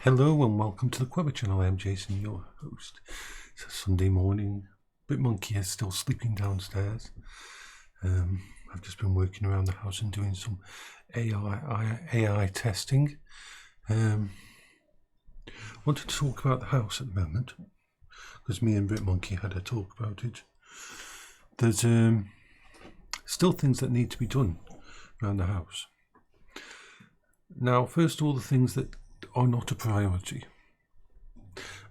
Hello and welcome to the Quebber channel. I'm Jason, your host. It's a Sunday morning. Monkey is still sleeping downstairs. I've just been working around the house and doing some AI testing. Wanted to talk about the house at the moment because me and Monkey had a talk about it. There's still things that need to be done around the house. Now, first of all, the things that are not a priority,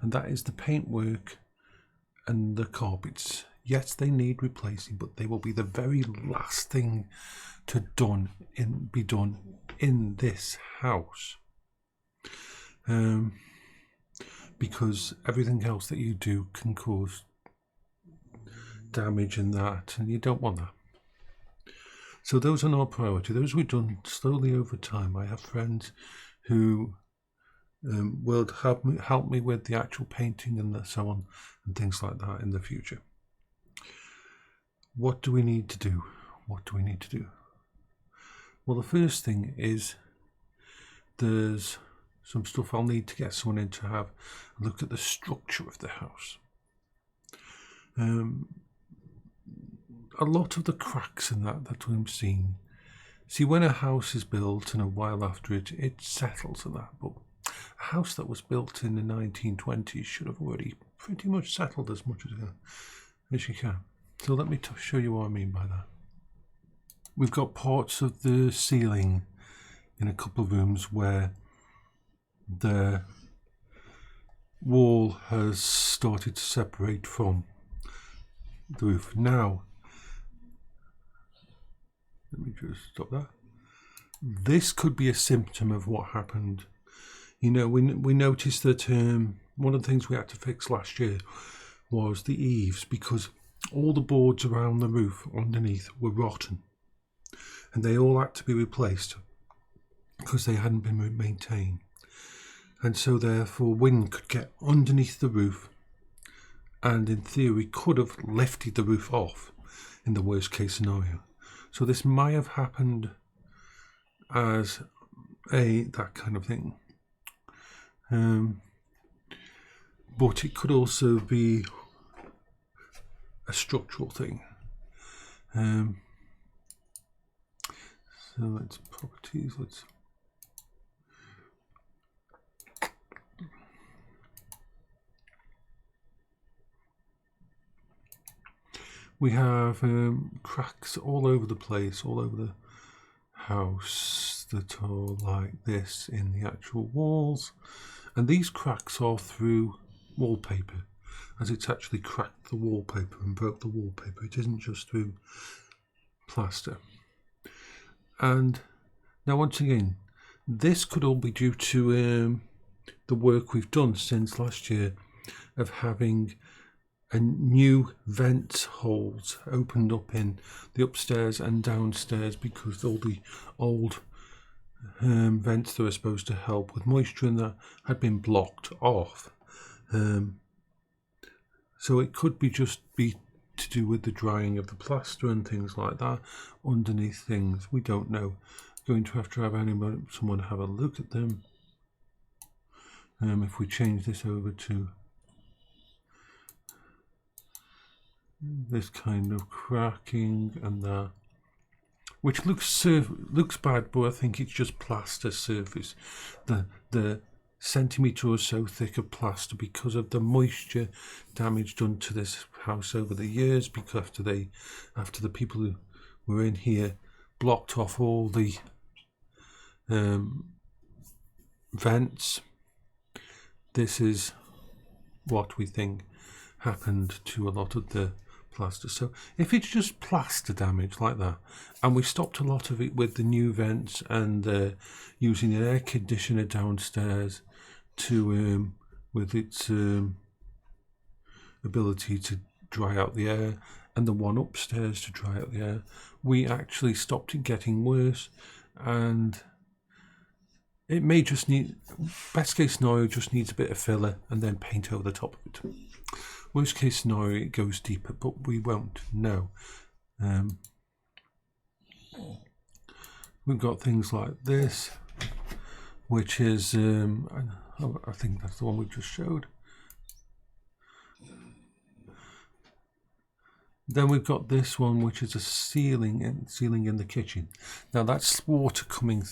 and that is the paintwork and the carpets. Yes, they need replacing, but they will be the very last thing to be done in this house, because everything else that you do can cause damage in that, and you don't want that. So those are not a priority. Those we've done slowly over time. I have friends who will help me with the actual painting and so on and things like that in the future. What do we need to do? Well, the first thing is there's some stuff I'll need to get someone in to have a look at the structure of the house. A lot of the cracks in that we've seen. See, when a house is built and a while after it settles and that, but a house that was built in the 1920s should have already pretty much settled as much as you can. So let me show you what I mean by that. We've got parts of the ceiling in a couple of rooms where the wall has started to separate from the roof. Now, let me just stop that. This could be a symptom of what happened. You know, we noticed that one of the things we had to fix last year was the eaves, because all the boards around the roof underneath were rotten and they all had to be replaced because they hadn't been maintained, and so therefore wind could get underneath the roof and in theory could have lifted the roof off in the worst case scenario. So this might have happened as that kind of thing. But it could also be a structural thing. So let's properties. We have cracks all over the place, all over the house, that are like this in the actual walls, and these cracks are through wallpaper, as it's actually cracked the wallpaper and broke the wallpaper. It isn't just through plaster. And now once again, this could all be due to the work we've done since last year of having a new vent holes opened up in the upstairs and downstairs, because all the old vents that were supposed to help with moisture and that had been blocked off. So it could be to do with the drying of the plaster and things like that underneath things. We don't know. Going to have someone have a look at them. If we change this over to this kind of cracking and that, which looks bad, but I think it's just plaster surface. The centimetre or so thick of plaster because of the moisture damage done to this house over the years, because after the people who were in here blocked off all the vents. This is what we think happened to a lot of the plaster. So if it's just plaster damage like that, and we stopped a lot of it with the new vents and using an air conditioner downstairs to with its ability to dry out the air, and the one upstairs to dry out the air, we actually stopped it getting worse. And it may just need, best case scenario, just needs a bit of filler and then paint over the top of it. Worst case scenario, it goes deeper, but we won't know. We've got things like this, which is I think that's the one we just showed. Then we've got this one, which is a ceiling in the kitchen. Now that's water coming.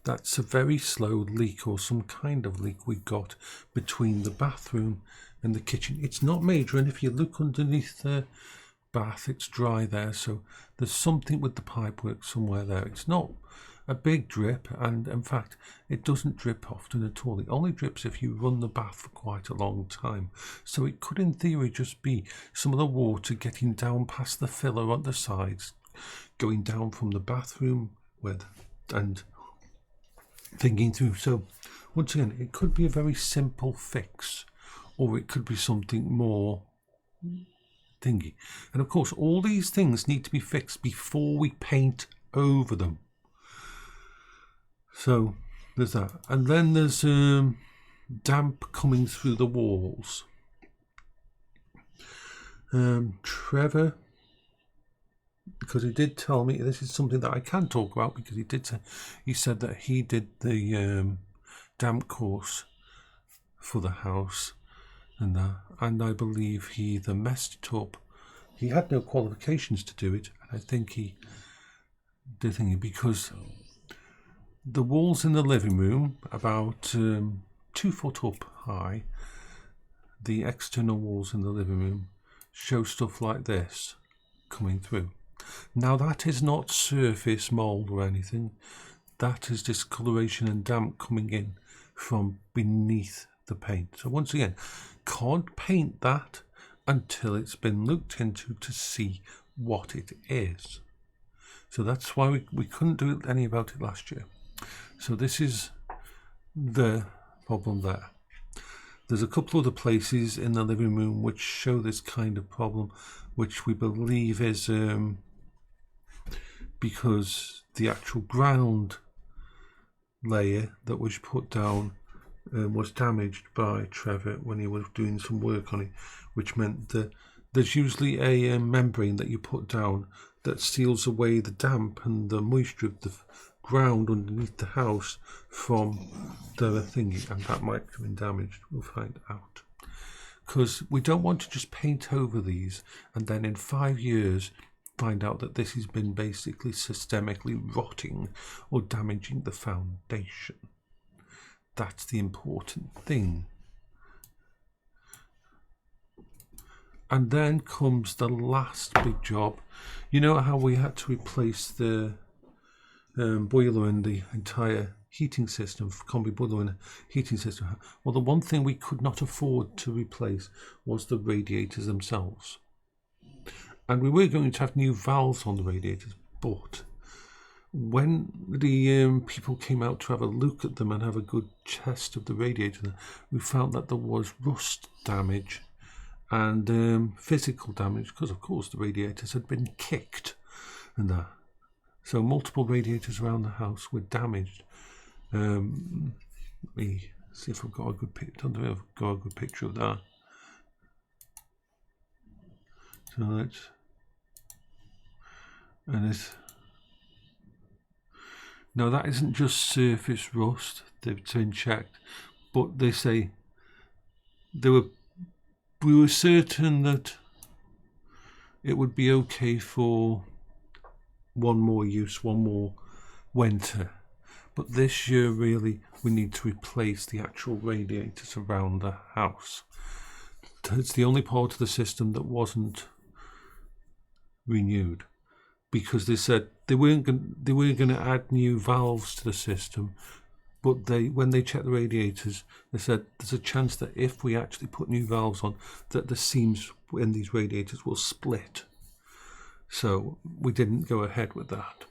That's a very slow leak, or some kind of leak we got between the bathroom and the kitchen. It's not major, and if you look underneath the bath, it's dry there. So there's something with the pipework somewhere there. It's not a big drip, and in fact it doesn't drip often at all. It only drips if you run the bath for quite a long time. So it could in theory just be some of the water getting down past the filler on the sides, going down from the bathroom and thinking through. So once again, it could be a very simple fix, or it could be something more thingy. And of course all these things need to be fixed before we paint over them. So there's that, and then there's damp coming through the walls. Trevor, because he did tell me, this is something that I can talk about, because he said that he did the damp course for the house and that, and I believe he either messed it up. He had no qualifications to do it, and I think he did thingy, because the walls in the living room, about 2 foot up high, the external walls in the living room show stuff like this coming through. Now that is not surface mould or anything. That is discoloration and damp coming in from beneath the paint. So once again, can't paint that until it's been looked into to see what it is. So that's why we couldn't do any about it last year. So this is the problem there. There's a couple other places in the living room which show this kind of problem, which we believe is because the actual ground layer that was put down was damaged by Trevor when he was doing some work on it, which meant that there's usually a membrane that you put down that seals away the damp and the moisture of the ground underneath the house from the thingy, and that might have been damaged. We'll find out, because we don't want to just paint over these and then in 5 years find out that this has been basically systemically rotting or damaging the foundation. That's the important thing. And then comes the last big job. You know how we had to replace the boiler and the entire heating system, combi boiler and heating system? Well, the one thing we could not afford to replace was the radiators themselves. And we were going to have new valves on the radiators, but when the people came out to have a look at them and have a good test of the radiator, we found that there was rust damage and physical damage, because of course the radiators had been kicked and that. So multiple radiators around the house were damaged. Let me see if I've got a good picture. I've got a good picture of that. So let's, and it's, now that isn't just surface rust, they've been checked, but they say we were certain that it would be okay for one more use, one more winter. But this year really we need to replace the actual radiators around the house. It's the only part of the system that wasn't renewed, because they said they weren't going to add new valves to the system, but when they checked the radiators, they said there's a chance that if we actually put new valves on, that the seams in these radiators will split. So we didn't go ahead with that.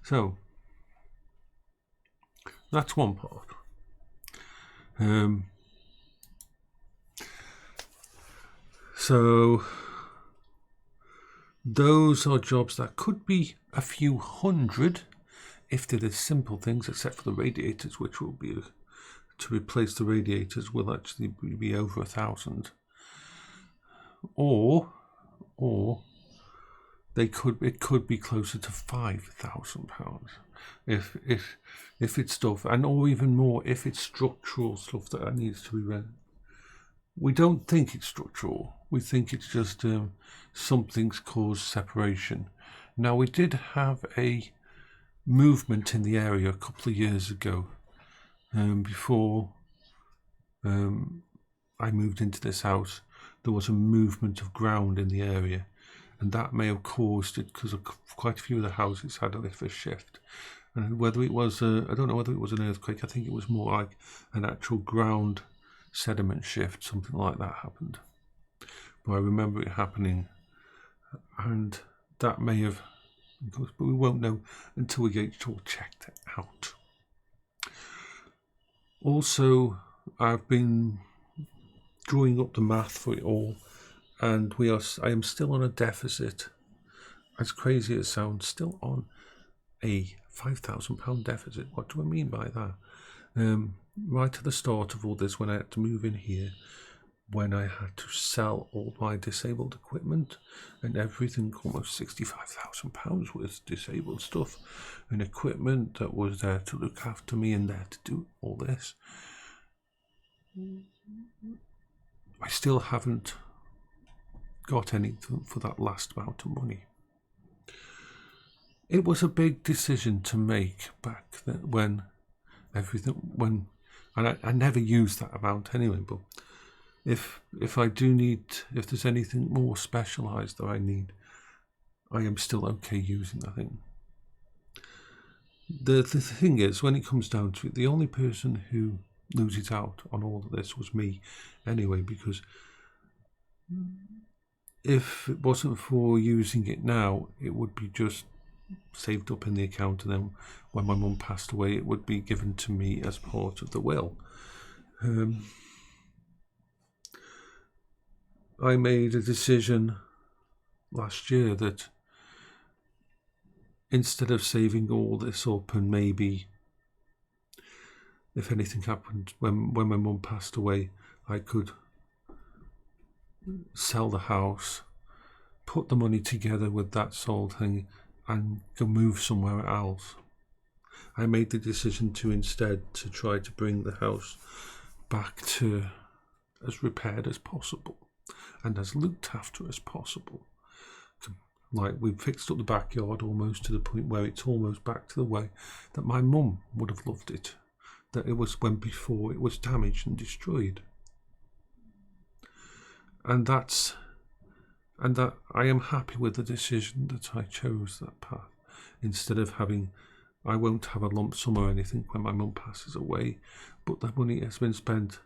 So that's one part. So those are jobs that could be a few hundred if they're the simple things, except for the radiators, which will be to replace the radiators will actually be over 1,000. Or it could be closer to £5,000. if it's stuff, and or even more if it's structural stuff that needs to be read. We don't think it's structural. We think it's just something's caused separation. Now, we did have a movement in the area a couple of years ago, before I moved into this house. There was a movement of ground in the area, and that may have caused it because quite a few of the houses had a bit of a shift. And whether it was, I don't know whether it was an earthquake. I think it was more like an actual ground sediment shift, something like that happened. But I remember it happening, and that may have, but we won't know until we get it all checked out. Also, I've been drawing up the math for it all, and I am still on a deficit. As crazy as it sounds, still on a £5,000 deficit. What do I mean by that? Right at the start of all this, when I had to move in here, when I had to sell all my disabled equipment and everything, almost £65,000 worth of disabled stuff and equipment that was there to look after me and there to do all this, I still haven't got anything for that last amount of money. It was a big decision to make back then and I never used that amount anyway, but if I do need, if there's anything more specialised that I need, I am still okay using that thing. The thing is, when it comes down to it, the only person who loses out on all of this was me anyway, because if it wasn't for using it now, it would be just saved up in the account, and then when my mum passed away, it would be given to me as part of the will. I made a decision last year that instead of saving all this up, and maybe if anything happened when my mum passed away, I could sell the house, put the money together with that sold thing, and go move somewhere else. I made the decision to instead to try to bring the house back to as repaired as possible and as looked after as possible. Like, we've fixed up the backyard almost to the point where it's almost back to the way that my mum would have loved it, that it was when before it was damaged and destroyed. And that I am happy with the decision that I chose that path, instead of having, I won't have a lump sum or anything when my mum passes away, but the money has been spent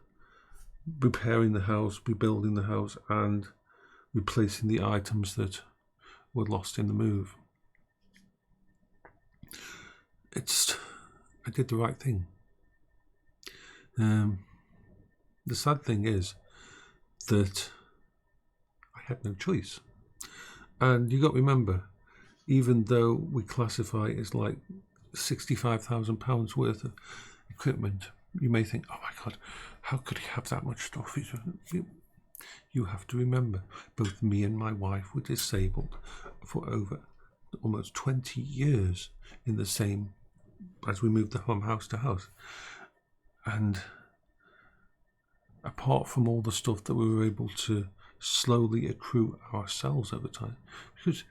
repairing the house, rebuilding the house, and replacing the items that were lost in the move. I did the right thing. The sad thing is that I had no choice. And you got to remember, even though we classify it as like £65,000 worth of equipment, you may think, oh my God, how could he have that much stuff? You have to remember, both me and my wife were disabled for over almost 20 years in the same, as we moved from house to house. And apart from all the stuff that we were able to slowly accrue ourselves over time, because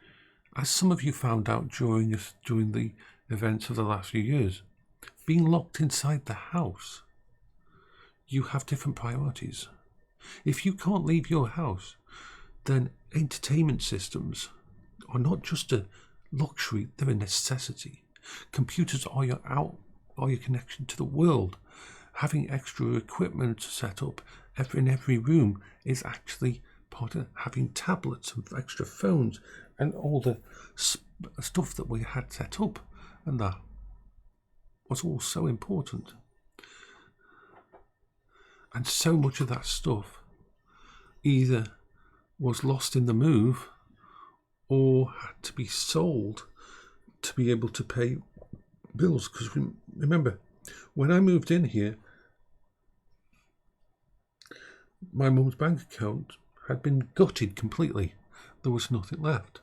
as some of you found out during the events of the last few years, being locked inside the house, you have different priorities. If you can't leave your house, then entertainment systems are not just a luxury, they're a necessity. Computers are your connection to the world. Having extra equipment set up in every room is actually part of having tablets and extra phones and all the stuff that we had set up, and that was all so important. And so much of that stuff either was lost in the move or had to be sold to be able to pay bills. Because remember, when I moved in here, my mum's bank account had been gutted completely. There was nothing left.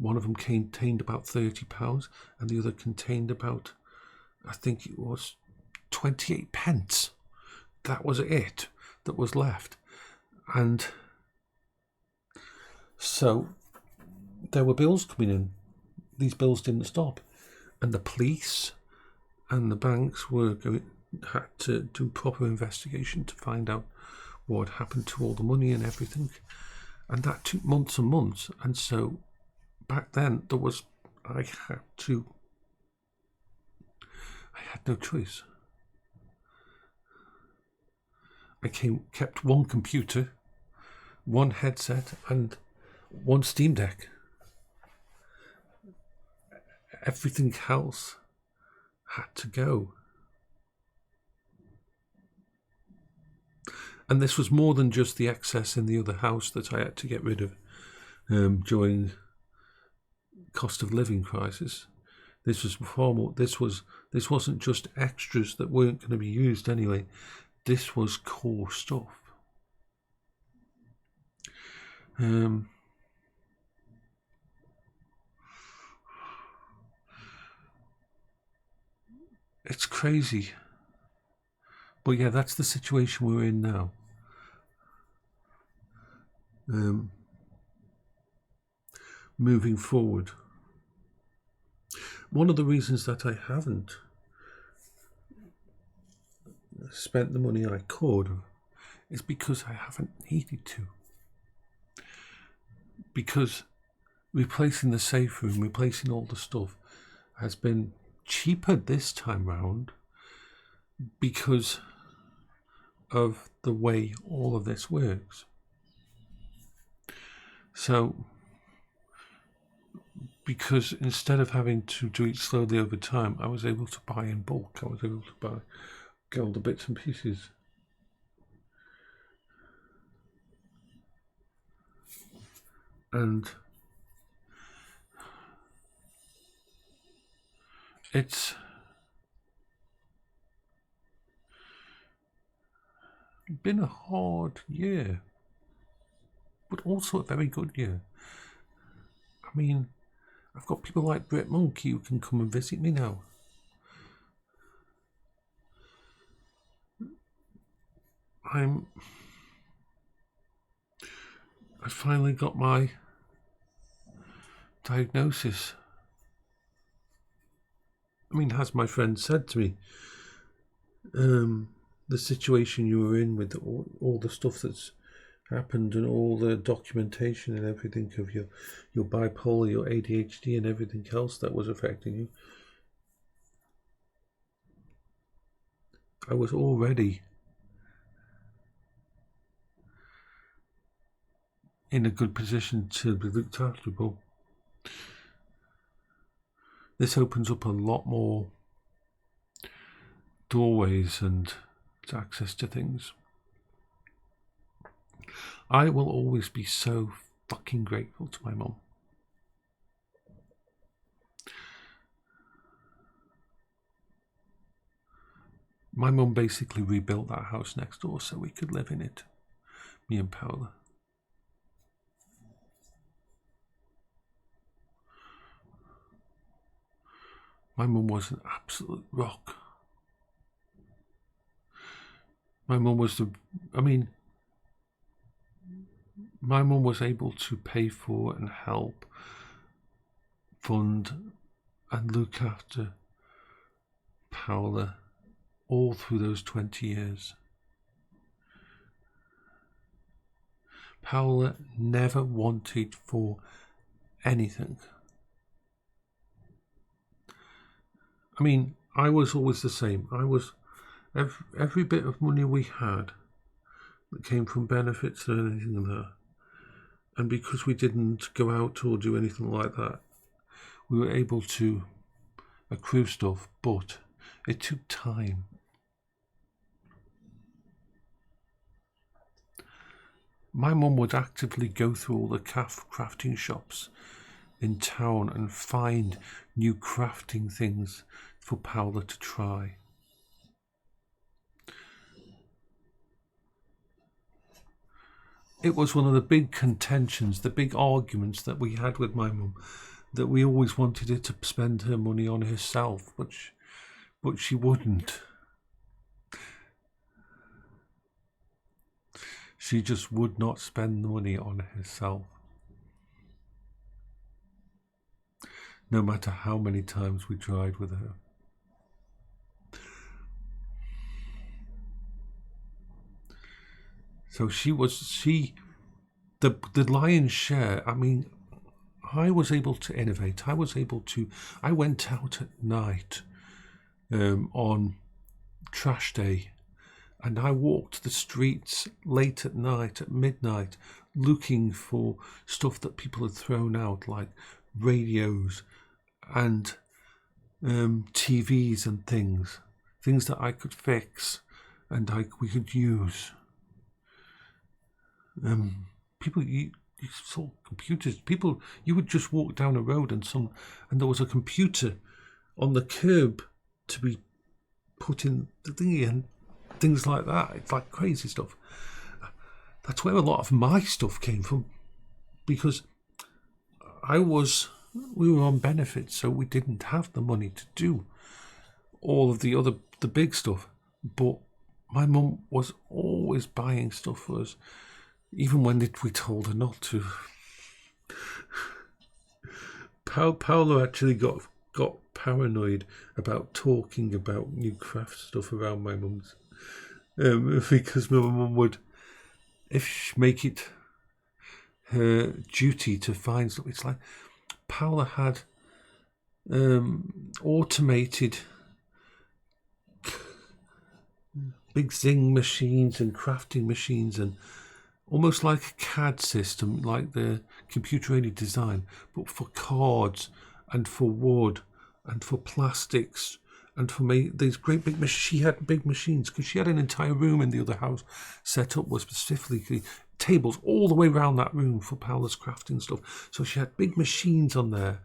One of them contained about £30 and the other contained about, I think it was 28 pence. That was it that was left. And so there were bills coming in. These bills didn't stop. And the police and the banks had to do proper investigation to find out what had happened to all the money and everything. And that took months and months. And so back then I had no choice. I kept one computer, one headset, and one Steam Deck. Everything else had to go. And this was more than just the excess in the other house that I had to get rid of during cost of living crisis. This was far more. This wasn't just extras that weren't going to be used anyway. This was core stuff. It's crazy. But yeah, that's the situation we're in now. Moving forward. One of the reasons that I haven't spent the money I could is because I haven't needed to. Because replacing the safe room, replacing all the stuff has been cheaper this time round because of the way all of this works. So, because instead of having to do it slowly over time, I was able to buy in bulk. I was able to get all the bits and pieces. And it's been a hard year, but also a very good year. I mean, I've got people like Brett Monkey who can come and visit me now. I finally got my diagnosis. I mean, as my friend said to me, the situation you were in with all the stuff that's happened and all the documentation and everything of your bipolar, your ADHD and everything else that was affecting you. I was already in a good position to be looked after, but this opens up a lot more doorways and access to things. I will always be so fucking grateful to my mum. My mum basically rebuilt that house next door so we could live in it, me and Paola. My mum was an absolute rock. My mum was my mum was able to pay for and help fund and look after Paola all through those 20 years. Paola never wanted for anything. I mean, I was always the same. I was every bit of money we had that came from benefits and anything like that. And because we didn't go out or do anything like that, we were able to accrue stuff, but it took time. My mum would actively go through all the crafting shops in town and find new crafting things for Paola to try. It was one of the big contentions, the big arguments that we had with my mum, that we always wanted her to spend her money on herself, but she wouldn't. She just would not spend the money on herself. No matter how many times we tried with her. So the lion's share, I mean, I was able to innovate. I went out at night on trash day, and I walked the streets late at night, at midnight, looking for stuff that people had thrown out, like radios and TVs and things that I could fix and we could use. People, you saw computers. People, you would just walk down a road and there was a computer on the curb to be put in the thingy and things like that. It's like crazy stuff. That's where a lot of my stuff came from, because we were on benefits, so we didn't have the money to do all of the big stuff. But my mum was always buying stuff for us, even when we told her not to. Paola actually got paranoid about talking about new craft stuff around my mum's. Because my mum would, if she make it her duty to find stuff, it's like Paola had automated big Zing machines and crafting machines, and almost like a CAD system, like the computer-aided design, but for cards and for wood and for plastics. And for me, these great big machines, she had big machines, because she had an entire room in the other house set up with specifically tables all the way around that room for Paola's crafting stuff. So she had big machines on there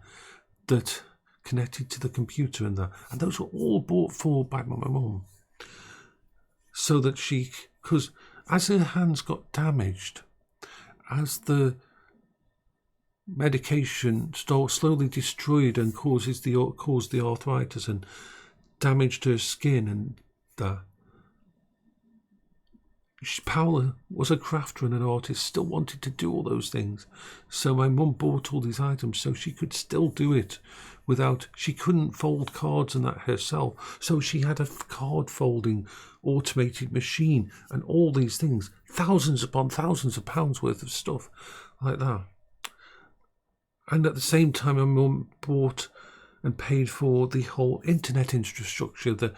that connected to the computer and that. And those were all bought for by my mum. So that because as her hands got damaged, as the medication slowly destroyed and caused the arthritis and damaged her skin and that, Paola was a crafter and an artist, still wanted to do all those things. So my mum bought all these items so she could still do it she couldn't fold cards and that herself. So she had a card folding automated machine and all these things, thousands upon thousands of pounds worth of stuff like that. And at the same time, my mum bought and paid for the whole internet infrastructure, the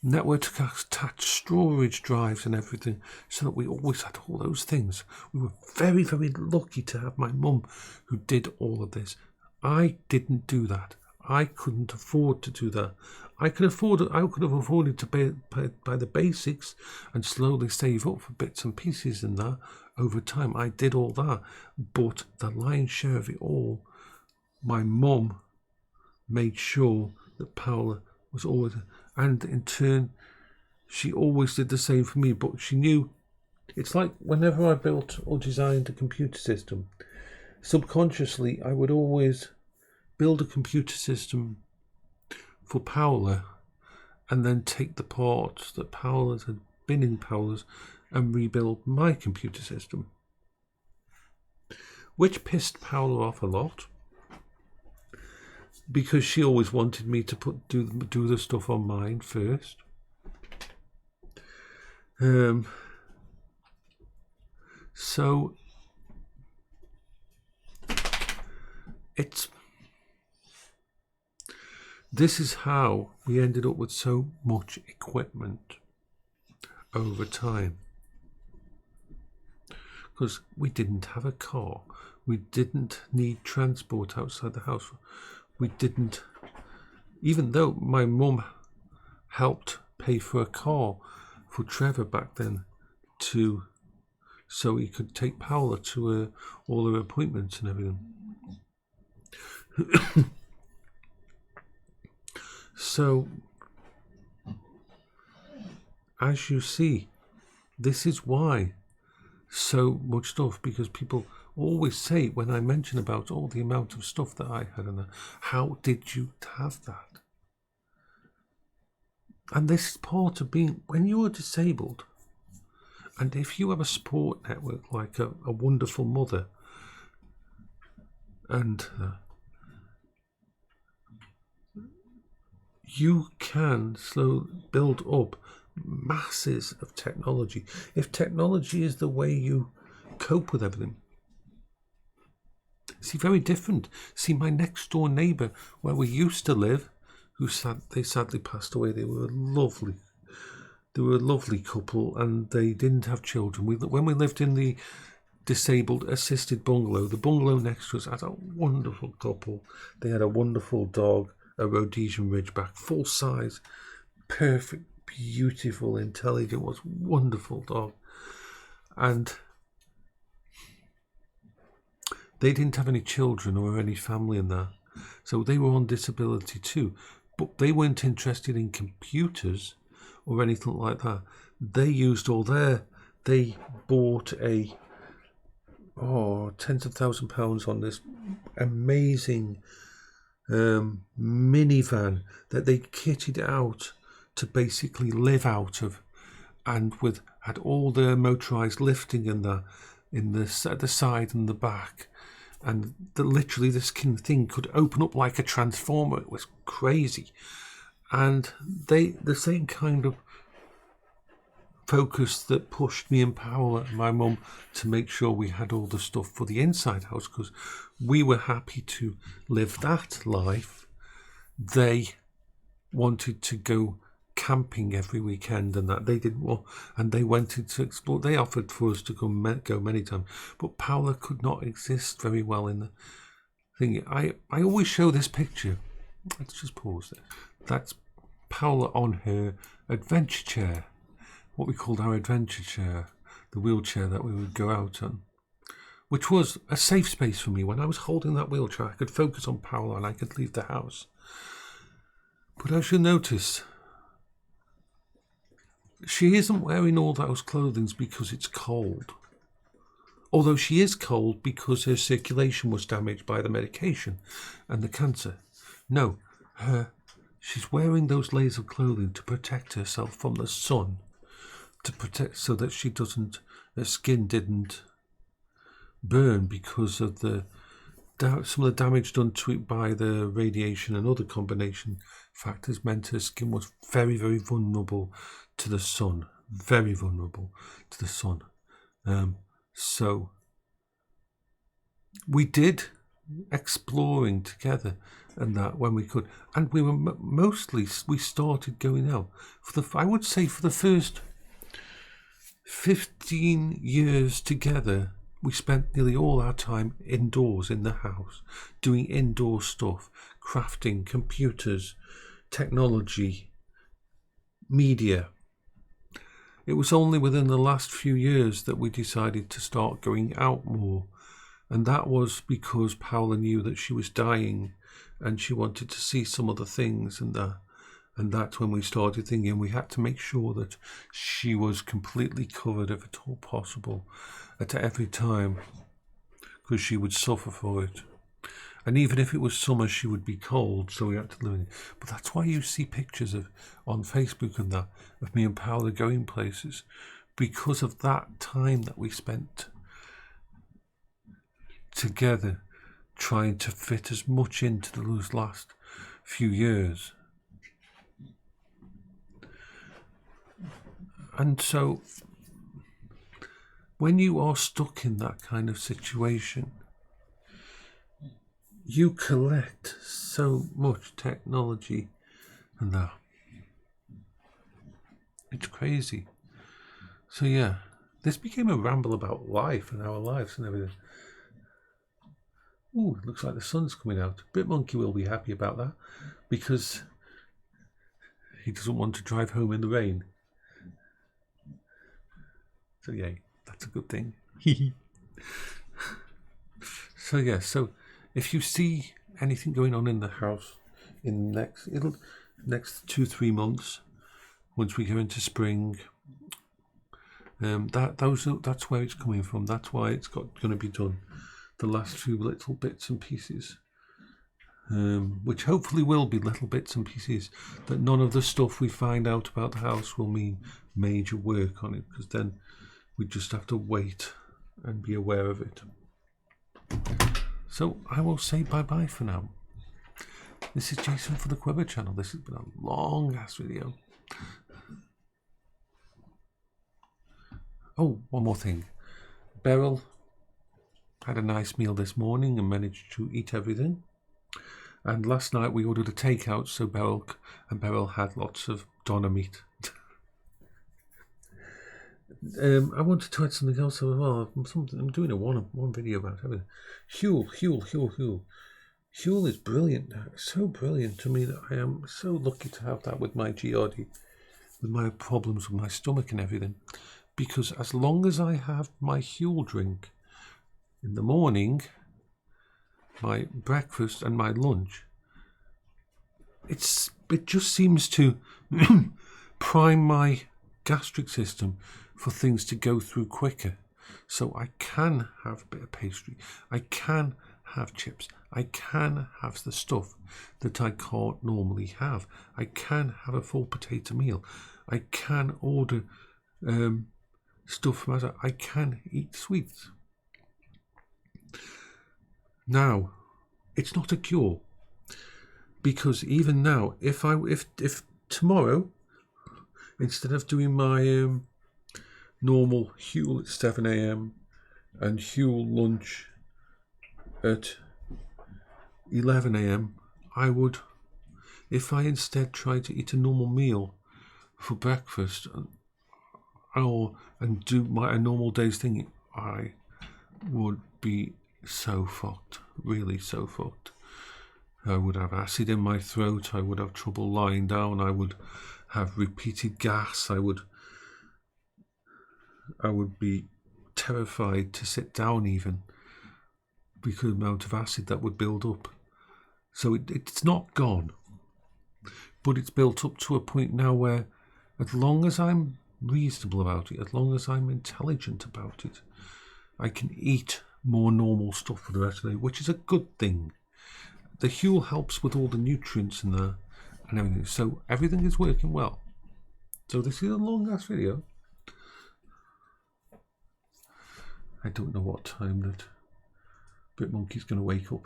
network attached storage drives and everything, so that we always had all those things. We were very, very lucky to have my mum who did all of this. I didn't do that. I couldn't afford to do that. I could have afforded to buy the basics and slowly save up for bits and pieces and that over time. I did all that, but the lion's share of it all, my mum made sure that Paola was always, and in turn, she always did the same for me. But she knew, it's like whenever I built or designed a computer system, subconsciously I would always build a computer system for Paola and then take the parts that Paola's had been in Paola's and rebuild my computer system, which pissed Paola off a lot, because she always wanted me to do the stuff on mine first. So this is how we ended up with so much equipment over time, because we didn't have a car, we didn't need transport outside the house. We didn't, even though my mum helped pay for a car for Trevor back then, so he could take Paola to all her appointments and everything. So, as you see, this is why so much stuff, because people always say when I mention about all the amount of stuff that I had, and how did you have that? And this is part of being, when you are disabled, and if you have a support network like a wonderful mother, and you can build up masses of technology. If technology is the way you cope with everything, see, very different. See, my next door neighbour, where we used to live, they sadly passed away. They were lovely. They were a lovely couple, and they didn't have children. When we lived in the disabled assisted bungalow, the bungalow next to us had a wonderful couple. They had a wonderful dog, a Rhodesian Ridgeback, full size, perfect, beautiful, intelligent, was wonderful dog. And they didn't have any children or any family in that. So they were on disability too. But they weren't interested in computers or anything like that. They used they bought tens of £1,000s on this amazing minivan that they kitted out to basically live out of, and had all the motorized lifting at the side and the back, and literally this thing could open up like a transformer. It was crazy. And the same kind of focus that pushed me and Paola and my mum to make sure we had all the stuff for the inside house, because we were happy to live that life. They wanted to go camping every weekend, and that they didn't want, and they wanted to explore. They offered for us to go many times, but Paola could not exist very well in the thing. I always show this picture. Let's just pause there. That's Paola on her adventure chair, what we called our adventure chair, the wheelchair that we would go out on, which was a safe space for me. When I was holding that wheelchair, I could focus on Paola and I could leave the house. But as you'll notice, she isn't wearing all those clothing because it's cold. Although she is cold because her circulation was damaged by the medication and the cancer. No, she's wearing those layers of clothing to protect herself from the sun, so that her skin didn't burn because of some of the damage done to it by the radiation and other combination factors meant her skin was very, very vulnerable to the sun. Very vulnerable to the sun. So we did exploring together and that when we could. And we were we started going out. I would say for the first 15 years together, we spent nearly all our time indoors in the house, doing indoor stuff, crafting, computers, technology, media. It was only within the last few years that we decided to start going out more. And that was because Paola knew that she was dying and she wanted to see some other things, and that's when we started thinking we had to make sure that she was completely covered, if at all possible, at every time, because she would suffer for it. And even if it was summer, she would be cold, so we had to live in it. But that's why you see pictures on Facebook and that of me and Paola going places, because of that time that we spent together, trying to fit as much into those last few years. And so when you are stuck in that kind of situation, you collect so much technology and that. It's crazy. So yeah, this became a ramble about life and our lives and everything. Ooh, it looks like the sun's coming out. BitMonkey will be happy about that because he doesn't want to drive home in the rain. So yeah, that's a good thing. So yeah, so if you see anything going on in the house in the next 2-3 months, once we go into spring, That's where it's coming from. That's why it's going to be done. The last few little bits and pieces, which hopefully will be little bits and pieces. That none of the stuff we find out about the house will mean major work on it, because then we just have to wait and be aware of it. So I will say bye-bye for now. This is Jason for the Quebber channel. This has been a long-ass video. Oh, one more thing. Beryl had a nice meal this morning and managed to eat everything. And last night we ordered a takeout, so Beryl had lots of doner meat. I wanted to add something else as well. I'm doing a one video about everything. Huel is brilliant. So brilliant to me that I am so lucky to have that with my GERD, with my problems with my stomach and everything. Because as long as I have my Huel drink in the morning, my breakfast and my lunch, it just seems to prime my gastric system for things to go through quicker. So I can have a bit of pastry, I can have chips, I can have the stuff that I can't normally have. I can have a full potato meal. I can order stuff from outside. I can eat sweets. Now, it's not a cure, because even now, if tomorrow, instead of doing my normal Huel at 7 AM and Huel lunch at 11 AM, I would, if I instead tried to eat a normal meal for breakfast and do a normal day's thing, I would be so fucked, really so fucked. I would have acid in my throat, I would have trouble lying down, I would have repeated gas, I would be terrified to sit down even, because of the amount of acid that would build up. So it's not gone, but it's built up to a point now where, as long as I'm reasonable about it, as long as I'm intelligent about it, I can eat more normal stuff for the rest of the day, which is a good thing. The Huel helps with all the nutrients in there and everything, so everything is working well. So this is a long ass video. I don't know what time that BitMonkey's going to wake up.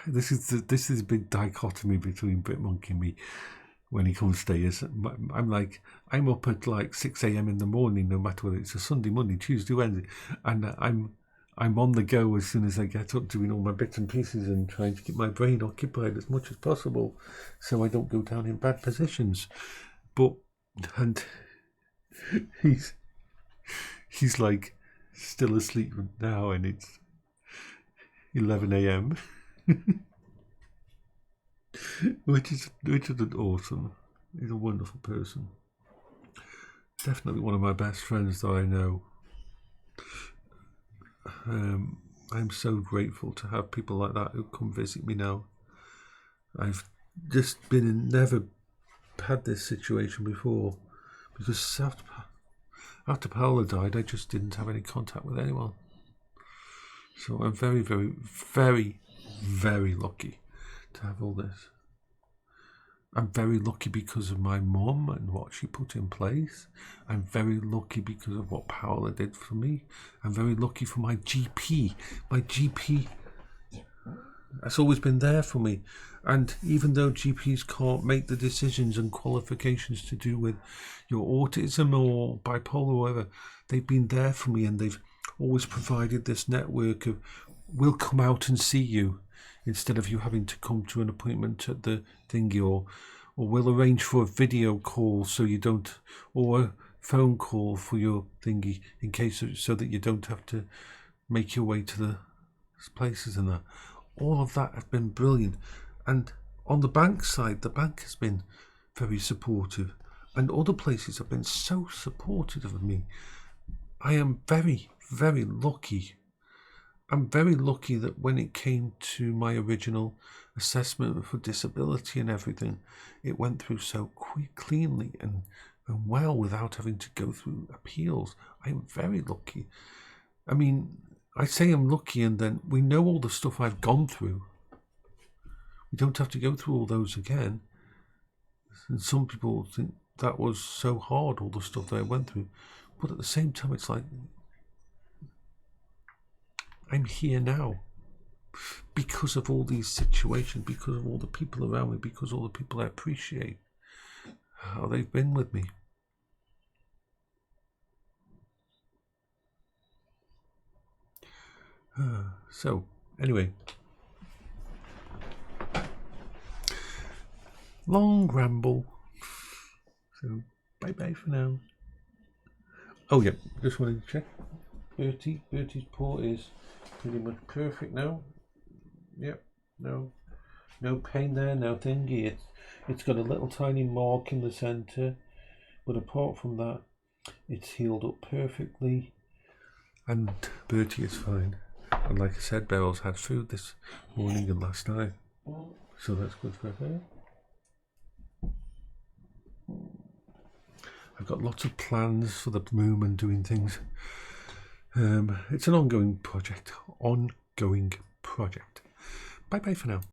This is a big dichotomy between BitMonkey and me. When he comes stairs, I'm up at like 6 AM in the morning, no matter whether it's a Sunday, Monday, Tuesday, Wednesday, and I'm on the go as soon as I get up, doing all my bits and pieces and trying to keep my brain occupied as much as possible, so I don't go down in bad positions. And he's like still asleep now, and it's 11 AM. which is awesome. He's a wonderful person. Definitely one of my best friends that I know. I'm so grateful to have people like that who come visit me now. I've just never had this situation before, because after Paola died, I just didn't have any contact with anyone. So I'm very, very, very, very lucky to have all this. I'm very lucky because of my mum and what she put in place. I'm very lucky because of what Paola did for me. I'm very lucky for my GP. My GP has always been there for me. And even though GPs can't make the decisions and qualifications to do with your autism or bipolar or whatever, they've been there for me, and they've always provided this network of, we'll come out and see you, instead of you having to come to an appointment at the thingy, or we'll arrange for a video call so you don't, or a phone call for your thingy in case, so that you don't have to make your way to the places and that. All of that has been brilliant. And on the bank side, the bank has been very supportive, and other places have been so supportive of me. I am very, very lucky. I'm very lucky that when it came to my original assessment for disability and everything, it went through so cleanly and and well without having to go through appeals. I'm very lucky. I mean, I say I'm lucky, and then we know all the stuff I've gone through. We don't have to go through all those again. And some people think that was so hard, all the stuff that I went through. But at the same time, it's like, I'm here now because of all these situations, because of all the people around me, because of all the people I appreciate, how they've been with me. So, anyway, long ramble. So, bye-bye for now. Oh, yeah, just wanted to check. Bertie's paw is pretty much perfect now. Yep, no pain there, no thingy. It's got a little tiny mark in the centre, but apart from that, it's healed up perfectly, and Bertie is fine. And like I said, Beryl's had food this morning and last night, so that's good for her. I've got lots of plans for the room and doing things. It's an ongoing project. Bye bye for now.